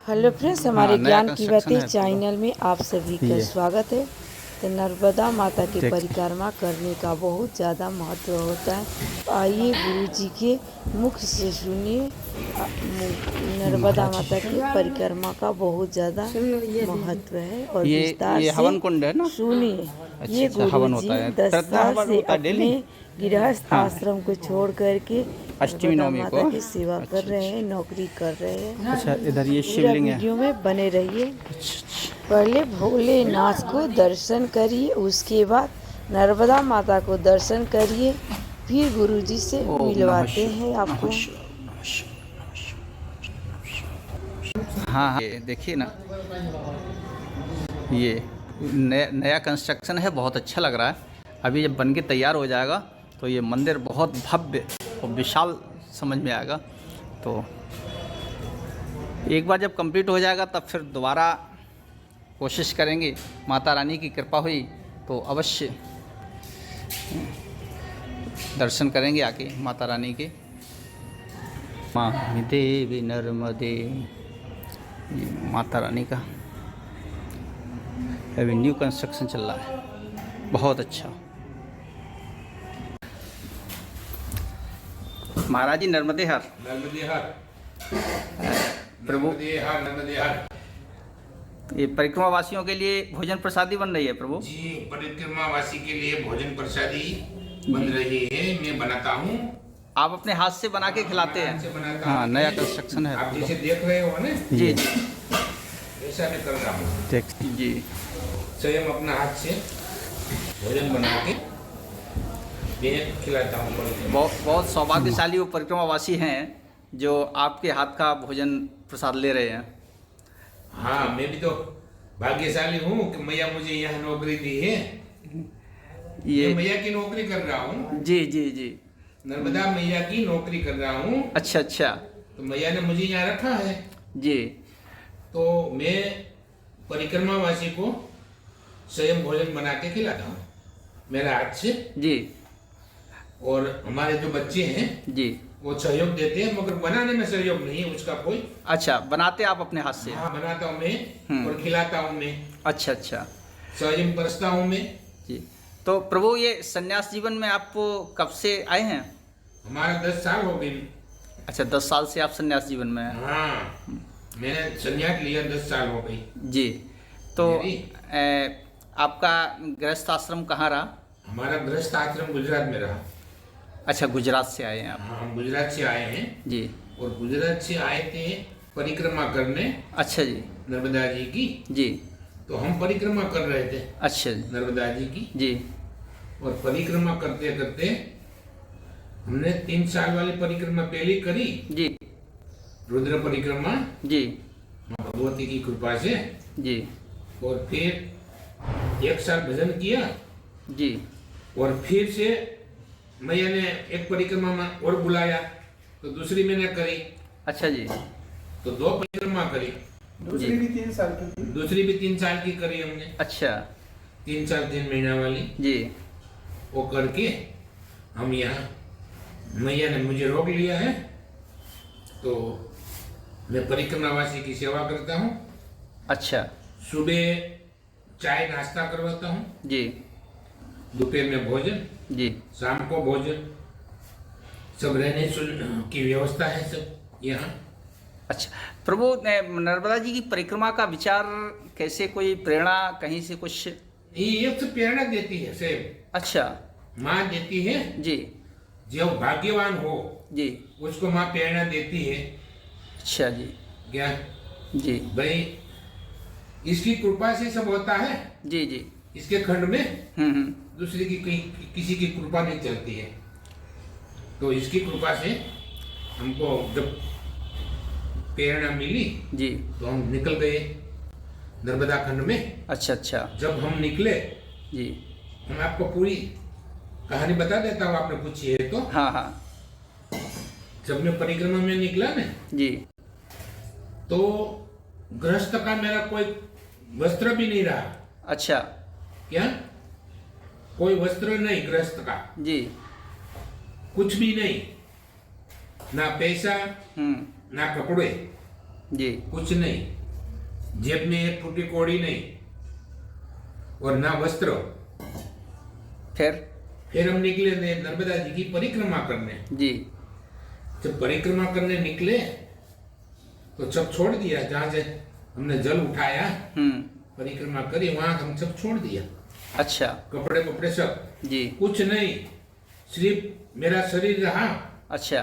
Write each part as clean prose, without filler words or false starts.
Hello friends, हमारे नया ज्ञान की कंस्ट्रक्शन बातें है चैनल में आप सभी का स्वागत है। तो नर्मदा माता की देख परिक्रमा करने का बहुत ज़्यादा महत्व होता है। तो आइए गुरु जी के मुख से सुनिए। नर्मदा महाराज माता की परिक्रमा का बहुत ज़्यादा महत्व है और विस्तार ये से हवन कुंड है ना। सुनिए। अच्छा ये अच्छा, गुरु हवन जी होता है, 10 प्रतिदिन साल हवन से होता है डेली। अपने गृहस्थ हाँ, आश्रम को छोड़ करके अष्टमी नर्मदा नवमी माता को। की सेवा कर अच्छा रहे हैं, नौकरी कर रहे हैं। अच्छा, इधर ये पूरा शिवलिंग है। वीडियो में बने रहिए। अच्छा पहले भोलेनाथ को दर्शन करिए, उसके बाद नर्मदा माता को दर्शन करिए, फिर गुरुजी से ओम नमः मिलवाते हैं शिवाय, नमः आपको। शिवाय, नमः शिवाय, नमः शिवाय। हाँ हाँ, ये देखिए ना, ये नया कंस्ट्रक्शन है, बहुत अच्छा लग रहा है। अभी जब बन के तैयार हो जाएगा तो ये मंदिर बहुत भव्य और विशाल समझ में आएगा। तो एक बार जब कंप्लीट हो जाएगा तब फिर दोबारा कोशिश करेंगे। माता रानी की कृपा हुई तो अवश्य दर्शन करेंगे आके माता रानी के। माँ देवी नर्मदे, ये माता रानी का अभी न्यू कंस्ट्रक्शन चल रहा है, बहुत अच्छा। महाराज जी नर्मदे हर। नर्मदे हर प्रभु, नर्मदे हर नर्मदे हर। ये परिक्रमा वासियों के लिए भोजन प्रसादी बन रही है प्रभु। जी, परिक्रमावासी के लिए भोजन प्रसादी बन रही है, मैं बनाता हूँ। आप अपने हाथ से बना के खिलाते हाथ से हैं। बनाता हाँ, हूँ। नया कंस्ट्रक्शन है। आप जैसे देख रहे हो ना, जी जी, ऐसा मैं कर रहा हूँ। देख जी। स्वयं अपना हाथ से भोजन बना के मैं खिलाता हूँ। बहुत सौभाग्यशाली वो परिक्रमावासी हैं जो आपके हाथ का भोजन प्रसाद ले रहे हैं। हाँ, मैं भी तो भाग्यशाली हूँ कि मैया मुझे यहाँ नौकरी दी है। ये मैं मैया की नौकरी कर रहा हूँ, जी जी जी। नर्मदा मैया की नौकरी कर रहा हूँ। अच्छा अच्छा तो मैया ने मुझे यहाँ रखा है, जी। तो मैं परिक्रमावासी को स्वयं भोजन बना के खिलाता हूँ मेरा हाथ से। जी और हमारे जो बच्चे हैं जी। वो सहयोग देते हैं, मगर बनाने में सहयोग नहीं है उसका कोई। अच्छा, बनाते आप अपने हाथ से। हाँ, बनाता हूँ मैं और खिलाता हूँ मैं, अच्छा अच्छा स्वयं परसता हूँ मैं। जी। तो प्रभु, ये संन्यास जीवन में आप कब से आए हैं? हमारा 10 साल हो गए। अच्छा, 10 साल से आप संन्यास जीवन में हैं। हाँ, मैंने संन्यास लिया, 10 साल हो गई। जी। तो मेरी- आपका गृहस्थ आश्रम कहाँ रहा? हमारा गृहस्थ आश्रम गुजरात में रहा। अच्छा, गुजरात से आए हैं आप। हाँ, हम गुजरात से आए हैं जी। और गुजरात से आए थे परिक्रमा करने अच्छा जी। नर्मदा जी की। जी। तो हम परिक्रमा कर रहे थे अच्छा जी। नर्मदा जी की, जी और परिक्रमा करते करते हमने 3 साल वाली परिक्रमा पहली करी, जी रुद्र परिक्रमा, जी माँ भगवती की कृपा से। जी और फिर 1 साल भजन किया, जी। और फिर से मैया ने एक परिक्रमा में और बुलाया, तो दूसरी मैंने करी। अच्छा जी। तो 2 परिक्रमा करी। दूसरी भी 3 साल की करी हमने। अच्छा 3 साल 3 महीना वाली जी। वो करके हम यहाँ, मैया ने मुझे रोक लिया है, तो मैं परिक्रमावासी की सेवा करता हूँ। अच्छा सुबह चाय नाश्ता करवाता हूँ, जी दोपहर में भोजन, जी। शाम को भोजन, सब रहने की व्यवस्था है सब यहाँ। अच्छा प्रभु, नर्मदा जी की परिक्रमा का विचार कैसे, कोई प्रेरणा कहीं से कुछ? ये सब प्रेरणा देती है सेब, अच्छा माँ देती है। जी जो भाग्यवान हो जी। उसको माँ प्रेरणा देती है। अच्छा जी। क्या जी भाई, इसकी कृपा से सब होता है। जी जी। इसके खंड में हम्म। दूसरे की किसी की कृपा नहीं चलती है, तो इसकी कृपा से हमको जब प्रेरणा मिली जी। तो हम निकल गए नर्मदा खंड में। अच्छा अच्छा जब हम निकले, जी। मैं आपको पूरी कहानी बता देता हूँ, आपने पूछी है तो। हाँ हाँ जब मैं परिक्रमा में निकला ना, जी। तो गृहस्थ का मेरा कोई वस्त्र भी नहीं रहा। अच्छा क्या? कोई वस्त्र नहीं गृहस्थ का, जी। कुछ भी नहीं, ना पैसा हम्म। ना कपड़े, जी कुछ नहीं, जेब में एक टूटी कौड़ी नहीं और ना वस्त्र। फिर हम निकले नर्मदा जी की परिक्रमा करने। जी जब परिक्रमा करने निकले तो सब छोड़ दिया, जहाँ से हमने जल उठाया परिक्रमा करी वहां हम सब छोड़ दिया। अच्छा। कपड़े कपड़े सब जी कुछ नहीं, सिर्फ मेरा शरीर रहा। अच्छा।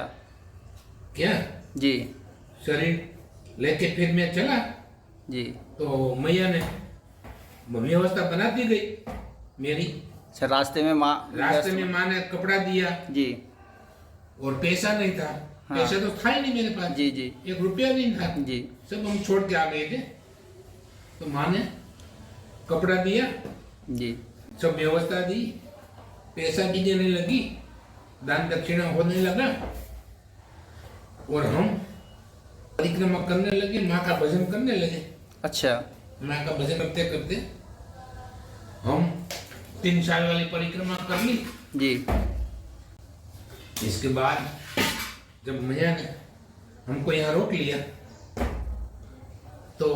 क्या जी शरीर लेके फिर मैं चला जी। तो मैया ने व्यवस्था बना दी गई मेरी। अच्छा, रास्ते में माँ ने कपड़ा दिया जी। और पैसा नहीं था। हाँ। पैसा तो था ही नहीं मेरे पास। जी जी 1 रुपया नहीं था। जी। सब हम छोड़ के आ गए थे। तो माँ ने कपड़ा दिया जी। सब व्यवस्था दी, पैसा भी देने लगी, दान दक्षिणा होने लगा और हम परिक्रमा करने लगे, माँ का भजन करने लगे। अच्छा। माँ का भजन करते करते हम 3 साल वाली परिक्रमा कर ली। जी। इसके बाद जब मैया ने हमको यहाँ रोक लिया तो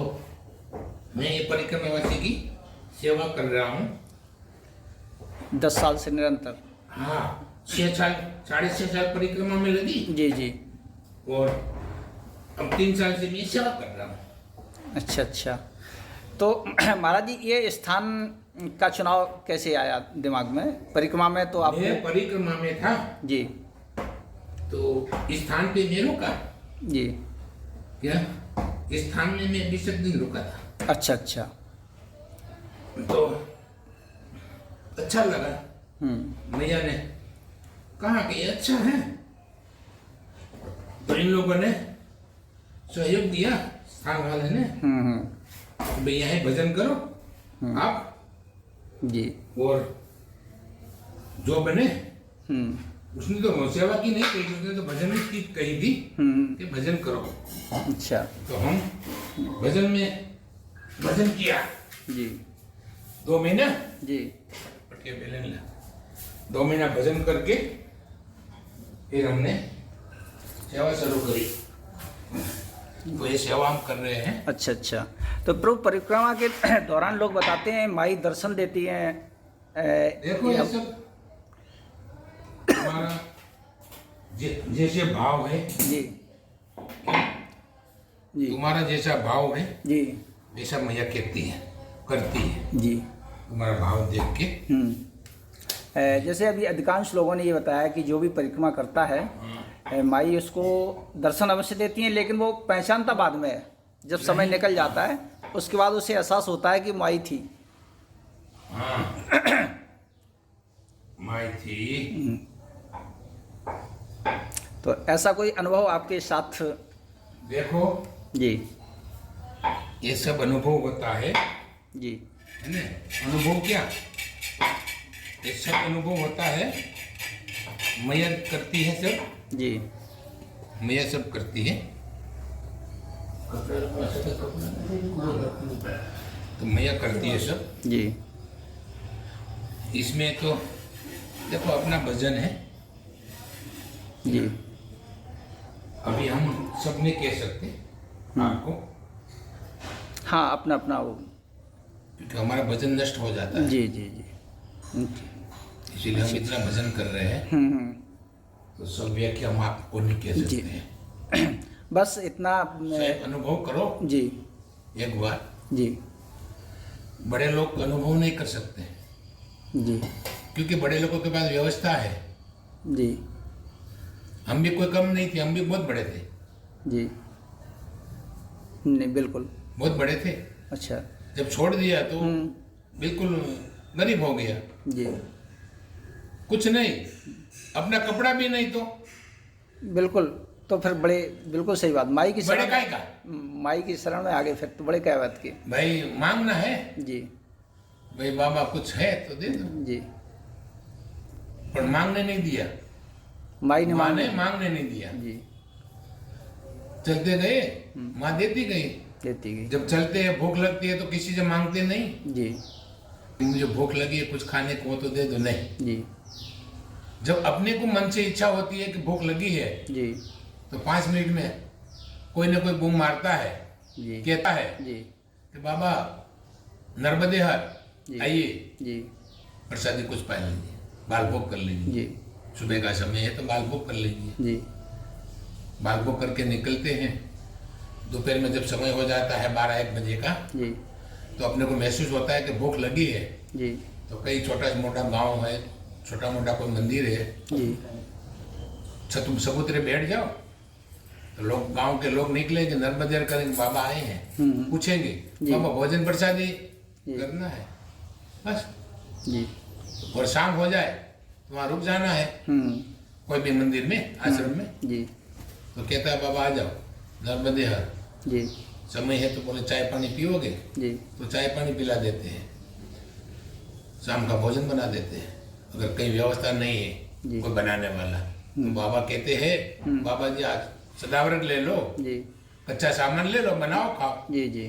मैं ये परिक्रमावासी की सेवा कर रहा हूँ 10 साल से निरंतर। हाँ, 6 साल 6.5 साल परिक्रमा में लगी जी जी। और अब 3 साल से मैं सेवा कर रहा हूँ। अच्छा अच्छा। तो महाराज जी, ये स्थान का चुनाव कैसे आया दिमाग में? परिक्रमा में तो आप मैं परिक्रमा में था जी। तो इस स्थान पे मैं रुका। जी। क्या इस स्थान में मैं 20 दिन रुका था। अच्छा अच्छा। तो अच्छा लगा। मैया ने कहा कि ये अच्छा है, तो इन लोगों ने सहयोग दिया, स्थान वाले ने, भाई यहाँ भजन करो आप जी। और जो बने उसने तो सेवा की नहीं कही, उसने तो भजन की कही थी कि भजन करो। अच्छा। तो हम भजन में भजन किया जी। 2 महीना जी। 2 महीना भजन करके फिर हमने सेवा शुरू करी। तो ये सेवा हम कर रहे हैं। अच्छा अच्छा। तो प्रभु, परिक्रमा के दौरान लोग बताते हैं माई दर्शन देती हैं। देखो ये सब हमारा जैसे भाव है जी जी। तुम्हारा जैसा भाव है जी वैसा मैया कहती है, करती है। जी। तुम्हारा भाव देख के। जैसे अभी अधिकांश लोगों ने ये बताया कि जो भी परिक्रमा करता है माई उसको दर्शन अवश्य देती हैं, लेकिन वो पहचानता बाद में है। जब समय निकल जाता है उसके बाद उसे एहसास होता है कि माई थी। हाँ माई थी। तो ऐसा कोई अनुभव आपके साथ? देखो जी ये सब अनुभव होता है जी। है ना? अनुभव क्या, ये सब अनुभव होता है। मैया करती है सब। जी। मैया सब करती है। तो मैया करती है सब। जी। इसमें तो देखो अपना भजन है जी। अभी हम सब नहीं कह सकते आपको, हाँ, अपना अपना वो। क्योंकि हमारा भजन नष्ट हो जाता है। जी जी जी। इसीलिए हम इतना भजन कर रहे हैं। तो सब व्याख्या हम आपको नहीं कह सकते हैं। बस इतना सिर्फ अनुभव करो जी एक बार। जी बड़े लोग अनुभव नहीं कर सकते जी क्योंकि बड़े लोगों के पास व्यवस्था है। जी हम भी कोई कम नहीं थे, हम भी बहुत बड़े थे। जी। नहीं, बिल्कुल बहुत बड़े थे। अच्छा। जब छोड़ दिया तो बिल्कुल गरीब हो गया। जी। कुछ नहीं, अपना कपड़ा भी नहीं। तो बिल्कुल। तो फिर बड़े, बिल्कुल सही बात। माई की बड़े शरण काय का माई की शरण में आगे, फिर तो बड़े क्या बात की। भाई मांगना है, जी भाई बाबा कुछ है तो दे दो। जी। पर मांगने नहीं दिया, माई ने माँ ने मांगने नहीं दिया। जी। चलते गए, माँ देती गई। देती गई। जब चलते हैं भूख लगती है तो किसी से मांगते नहीं। जी मुझे भूख लगी है कुछ खाने को तो दे दो, नहीं। जी जब अपने को मन से इच्छा होती है कि भूख लगी है जी। तो 5 मिनट में कोई ना कोई बूम मारता है जी कहता है जी कि बाबा नर्मदे हर जी आइए, जी प्रसादी कुछ पा लीजिए, बाल भोग कर लीजिए। जी सुबह का समय है तो बाल भोग कर लीजिए। जी बाल भोग करके निकलते हैं। दोपहर में जब समय हो जाता है 12-1 बजे का, जी तो अपने को महसूस होता है कि भूख लगी है। जी तो कई छोटा मोटा गांव है, छोटा मोटा कोई मंदिर है, जी तुम सबूतरे बैठ जाओ। तो लोग, गांव के लोग निकलेंगे, नर्मदेर करेंगे, बाबा आए हैं, पूछेंगे जी। बाबा भोजन प्रसादी जी। करना है, बस। जी और शाम हो जाए तो वहाँ रुक जाना है कोई भी मंदिर में, आश्रम में। जी तो कहता है बाबा आ जाओ नर्मदे हर, जी समय है तो बोले चाय पानी पियोगे, जी तो चाय पानी पिला देते हैं, शाम का भोजन बना देते हैं। अगर कहीं व्यवस्था नहीं है जी। कोई बनाने वाला, तो बाबा कहते हैं बाबा जी आज सदावरत ले लो, जी कच्चा सामान ले लो, बनाओ खाओ। जी जी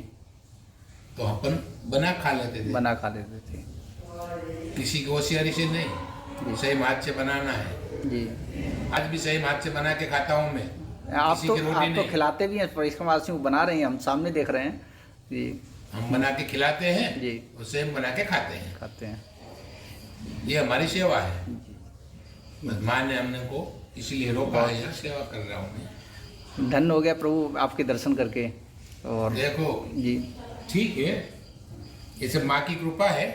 तो अपन बना खा लेते थे, बना खा लेते थे। किसी की होशियारी से नहीं, सही हाथ से बनाना है। जी आज भी सही हाथ से बना के खाता हूँ मैं। आप किसी तो की रोटी आप तो नहीं। खिलाते भी हैं, परिक्रमावासियों को बना रहे हैं, हम सामने देख रहे हैं जी। हम बना के खिलाते हैं, जी। उसे हम बना के खाते हैं। खाते हैं। ये हमारी सेवा है। बस माँ ने हमने को इसीलिए रोका है, यहाँ सेवा कर रहा हूँ मैं। धन्य हो गया प्रभु आपके दर्शन करके। और देखो जी ठीक है, ये सब माँ की कृपा है।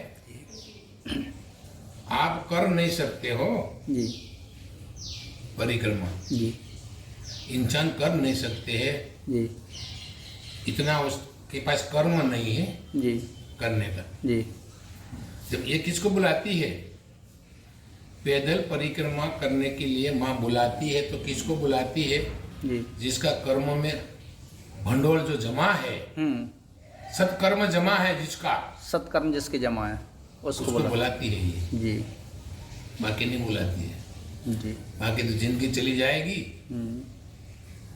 आप कर नहीं सकते हो जी परिक्रमा, जी इंसान कर नहीं सकते हैं, जी इतना उसके पास कर्म नहीं है जी करने का। जी जब ये किसको बुलाती है, पैदल परिक्रमा करने के लिए माँ बुलाती है, तो किसको बुलाती है? जी जिसका कर्म में भंडोल जो जमा है, सत्कर्म जमा है, जिसका, सत्कर्म जिसके जमा है उसको उसको बुलाती है ये, जी बाकी नहीं बुलाती है। जी बाकी तो जिंदगी चली जाएगी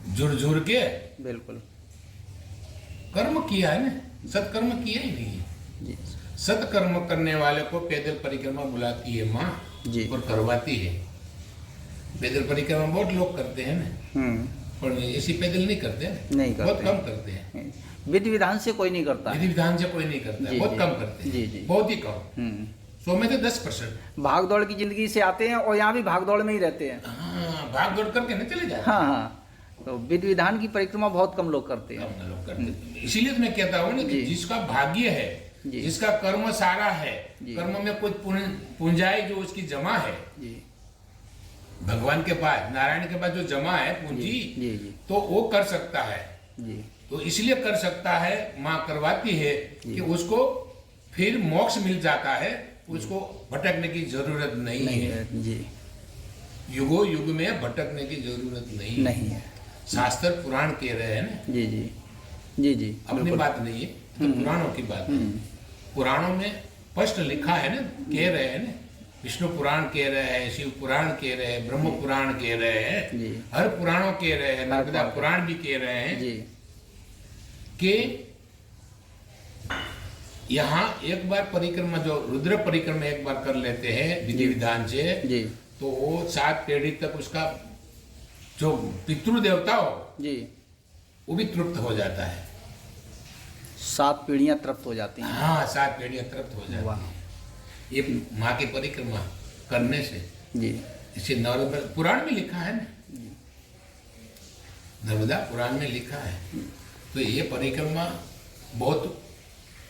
जुड़ जुड़ के। बिल्कुल कर्म किया है ना, सत्कर्म किया ही नहीं है। जी सत्कर्म करने वाले को पैदल परिक्रमा बुलाती है माँ, जी। और करवाती है। पैदल परिक्रमा बहुत लोग करते हैं ना, पर ऐसी पैदल नहीं करते ना, नहीं करते। बहुत कम करते हैं। विधि विधान से कोई नहीं करता विधि है। विधान से कोई नहीं करता है, जी, बहुत जी। कम करते हैं। जी, जी। बहुत ही कम, 100 में तो 10%। भाग दौड़ की जिंदगी से आते हैं और यहाँ भी भाग दौड़ में ही रहते हैं। हाँ, भाग दौड़ करके ना चले जाते हाँ हाँ, तो विधि विधान की परिक्रमा बहुत कम लोग करते हैं। कम लोग करते हैं। इसीलिए तो मैं कहता हूँ ना कि जी। जिसका भाग्य है, जी। जिसका कर्म सारा है, जी। कर्म में कुछ पूंजाई जो उसकी जमा है जी भगवान के पास, नारायण के पास जो जमा है पूंजी, जी जी तो वो कर सकता है। जी तो इसलिए कर सकता है, माँ करवाती है कि उसको फिर मोक्ष मिल जाता है, उसको भटकने की जरूरत नहीं है। जी युगो युग में भटकने की जरूरत नहीं नहीं है। शास्त्र पुराण कह रहे हैं ना, जी जी जी जी अपनी बिल्कुल। बात नहीं है, तो पुराणों की बात है। पुराणों में स्पष्ट लिखा है ना, कह रहे हैं ना, विष्णु पुराण कह रहे हैं, शिव पुराण कह रहे हैं, ब्रह्म पुराण कह रहे हैं, जी। हर पुराणों कह रहे हैं, नर्मदा पुराण भी कह रहे हैं जी कि यहाँ एक बार परिक्रमा, जो रुद्र परिक्रमा एक बार कर लेते हैं विधि विधान से, जी तो वो 7 पीढ़ी तक उसका जो पितृ देवता हो जी वो भी तृप्त हो जाता है। 7 पीढ़ियां तृप्त हो जाती हैं। हाँ, 7 पीढ़ियां तृप्त हो जाती वाह। हैं ये माँ की परिक्रमा करने से। जी इसे नर्मदा पुराण में लिखा है ना, नर्मदा पुराण में लिखा है। तो ये परिक्रमा बहुत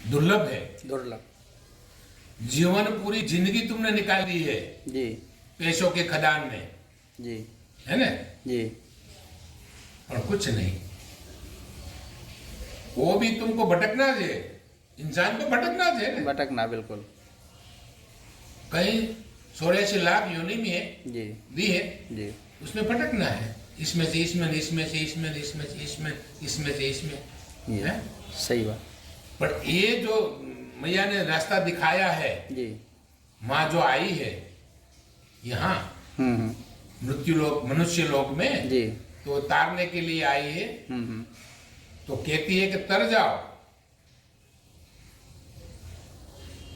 दुर्लभ है। दुर्लभ। जीवन पूरी जिंदगी तुमने निकाल दी है जी पैसों के खदान में, जी है ना, जी और कुछ नहीं। वो भी तुमको भटकना है, इंसान को भटकना है ना। भटकना बिल्कुल। कहीं 84 लाख योनि में जी दी है, जी उसमें भटकना है, इसमें से इसमें, इसमें से इसमें, इसमें से इसमें, इसमें से इसमें, ये है। सही बात। पर ये जो मैया ने रास्ता दिखाया है, जी माँ जो आई है यहाँ मृत्यु लोक, मनुष्य लोक में, जी तो तारने के लिए आई है। तो कहती है कि तर जाओ,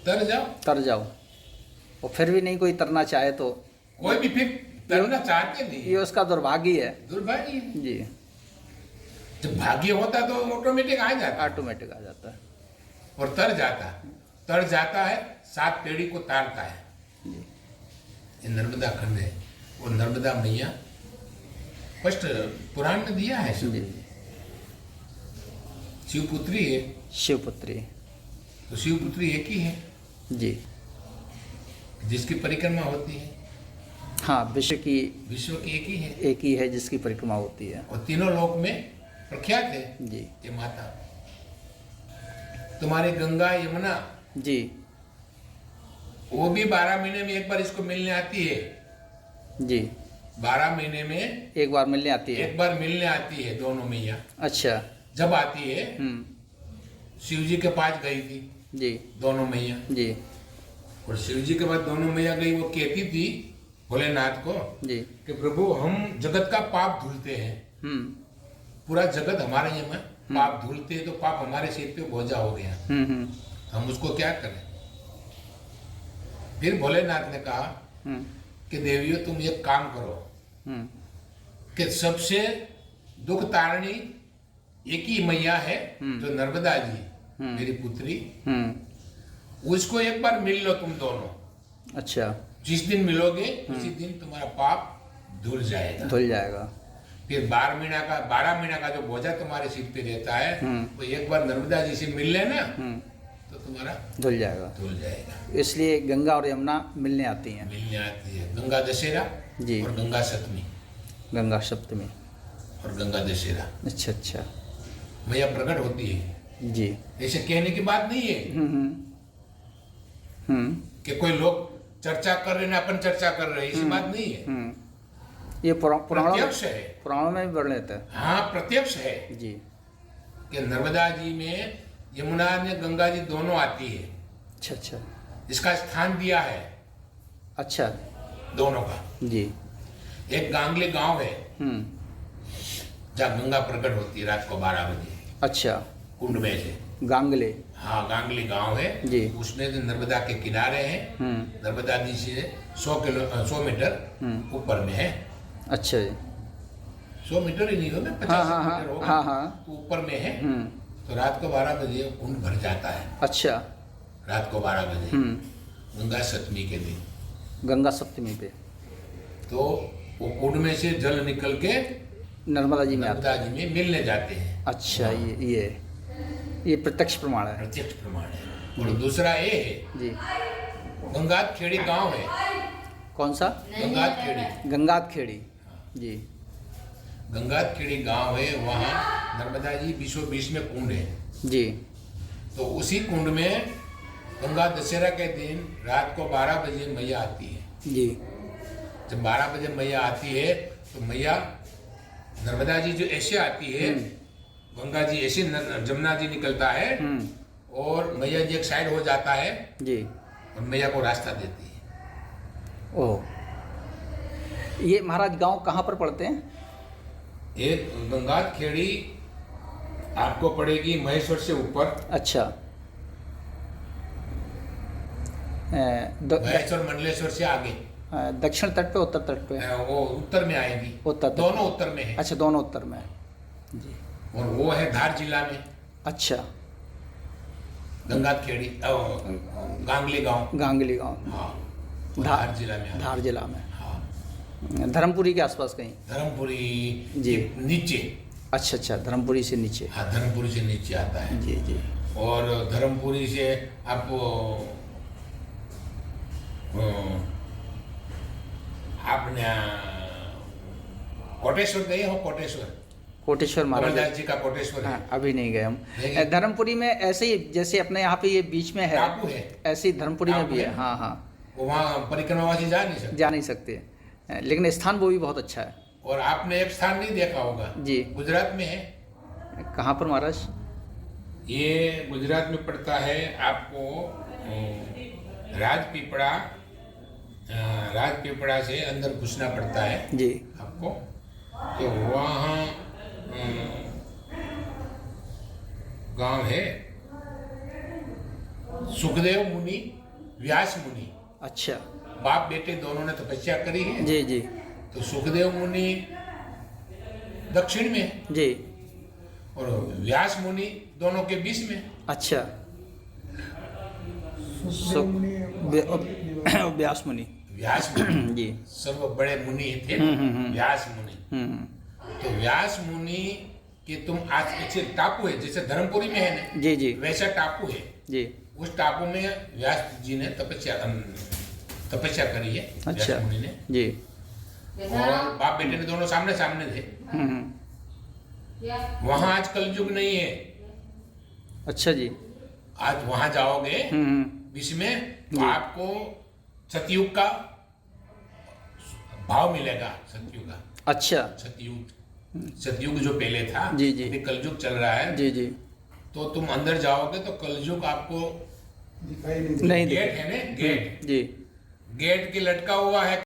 तर जाओ। तर जाओ, और फिर भी नहीं कोई तरना चाहे तो कोई भी फिर तरना चाहते नहीं, ये उसका दुर्भाग्य है। दुर्भाग्य है। जी जब भाग्य होता तो ऑटोमेटिक आ जाता ऑटोमेटिक आ जाता है। और तर जाता है 7 पेड़ी को तारता है। ये नर्मदा खंड है और नर्मदा मैया फर्स्ट पुराण में दिया है जी शिवपुत्री है, शिवपुत्री तो शिवपुत्री एक ही है जी। जिसकी परिक्रमा होती है। हाँ, विश्व की एक ही है एक ही है जिसकी परिक्रमा होती है। और तीनों लोक में प्रख्यात है जी ये माता। तुम्हारी गंगा यमुना जी वो भी 12 महीने में एक बार इसको मिलने आती है। जी 12 महीने में एक बार मिलने आती है। एक बार मिलने आती है दोनों मैया। अच्छा। जब आती है शिव जी के पास गई थी जी दोनों मैया। जी और शिव जी के पास दोनों मैया गई, वो कहती थी भोलेनाथ को जी कि प्रभु हम जगत का पाप धुलते हैं। पूरा जगत हमारे यहाँ में पाप धुलते हैं, तो पाप हमारे सिर पे बोझा हो गया। हम उसको क्या करें। फिर भोलेनाथ ने कहा कि देवियों तुम एक काम करो कि सबसे दुख तारणी एक ही मैया है जो नर्मदा जी मेरी पुत्री, उसको एक बार मिल लो तुम दोनों। अच्छा। जिस दिन मिलोगे उसी दिन तुम्हारा पाप धुल जाएगा। फिर 12 महीना का जो बोझा तुम्हारे सिर पे रहता है वो एक बार नर्मदा जी से मिल लेना तो तुम्हारा धुल जाएगा। इसलिए गंगा और यमुना मिलने आती हैं। गंगा दशहरा जी और गंगा सप्तमी। गंगा सप्तमी और गंगा दशहरा। अच्छा अच्छा। मैया प्रकट होती है जी। ऐसे कहने की बात नहीं है कि कोई लोग चर्चा कर रहे हैं अपन चर्चा कर रहे हैं, ऐसी बात नहीं है। ये प्रत्यक्ष है, पुराणों में भी वर्णित है। हाँ प्रत्यक्ष है जी कि नर्मदा जी में यमुना ने गंगा जी दोनों आती है। अच्छा अच्छा। इसका स्थान दिया है अच्छा दोनों का। जी। एक गांगले गांव है जहाँ गंगा प्रकट होती है रात को 12 बजे। अच्छा। कुंड में से गांगले। हाँ गांगली गांव है जी। उसमें से नर्मदा के किनारे हैं। नर्मदा जी से 100 मीटर ऊपर में है। अच्छा जी। 100 मीटर ही नहीं होगा, 50 मीटर होगा। हाँ तो ऊपर में है। तो रात को 12 बजे कुंड भर जाता है। अच्छा। रात को 12 बजे गंगा सप्तमी के दिन। गंगा सप्तमी पे तो वो कुंड में से जल निकल के नर्मदा जी में नर्मदा जी में मिलने जाते हैं। अच्छा। ये प्रत्यक्ष प्रमाण है। प्रत्यक्ष प्रमाण है। और दूसरा ये है जी गंगात खेड़ी गांव है। कौन सा? गंगात खेड़ी। गंगात खेड़ी जी। गंगात खेड़ी गांव है, वहाँ नर्मदा जी बीच में कुंड है जी। तो उसी कुंड में गंगा दशहरा के दिन रात को 12 बजे मैया आती है जी। जब 12 बजे मैया आती है तो मैया नर्मदा जी जो ऐसे आती है, गंगा जी ऐसे जमुना जी निकलता है और मैया जी एक साइड हो जाता है जी और मैया को रास्ता देती है। ओह। ये महाराज गांव कहाँ पर पड़ते हैं? एक गंगात खेड़ी आपको पड़ेगी महेश्वर से ऊपर। अच्छा। महेश्वर मंडलेश्वर से आगे दक्षिण तट पे, उत्तर तट पे? वो उत्तर में आएगी। उत्तर तट। दोनों उत्तर में है। अच्छा, दोनों उत्तर में जी। और वो है धार जिला में। अच्छा। गंगात खेड़ी गांगली गांव। गांगली गांव। हाँ धार जिला में। धार जिला में। हाँ धर्मपुरी के आसपास कहीं? धर्मपुरी जी नीचे। अच्छा अच्छा, धर्मपुरी से नीचे। हाँ धर्मपुरी से नीचे आता है जी जी। और धर्मपुरी से आप आपने कोटेश्वर गए हो? कोटेश्वर महाराज कमलदास जी का कोटेश्वर है। हाँ, अभी नहीं गए हम। नहीं। धर्मपुरी में ऐसे ही जैसे अपने यहाँ पे ये बीच में है, टापू है। ऐसे ही धर्मपुरी में टापू भी है। है। हाँ हाँ। वहाँ परिक्रमावासी जा नहीं सकते। जा नहीं सकते, लेकिन स्थान वो भी बहुत अच्छा है। और आपने एक स्थान नहीं देखा होगा जी। गुजरात में है। कहाँ पर महाराज? ये गुजरात में पड़ता है आपको राजपीपड़ा से अंदर घुसना पड़ता है जी आपको। तो वहाँ गांव है सुखदेव मुनि, व्यास मुनि। अच्छा। बाप बेटे दोनों ने तपस्या करी है। जी जी तो सुखदेव मुनि दक्षिण में है जी। और व्यास मुनि दोनों के बीच में। अच्छा। व्यास मुनि। व्यास मुनि जी। सर्व बड़े मुनि थे व्यास मुनि। तो व्यास मुनि के तुम आज पीछे टापू है, जैसे धर्मपुरी में है ना, जी जी वैसा टापू है जी। उस टापू में व्यास जी ने तपस्या करी है। अच्छा व्यास मुनि ने। जी। और बाप बेटे ने दोनों सामने सामने थे। वहां आज कलयुग नहीं है। अच्छा जी। आज वहां जाओगे विश्व में तो आपको सतयुग का भाव मिलेगा। सतयुग का। अच्छा। सतयुग जो पहले था, जी जी। अभी कलयुग चल रहा है। जी जी। तो तुम अंदर जाओगे तो कलयुग आपको नहीं गेट है ना, गेट जी। गेट के लटका हुआ है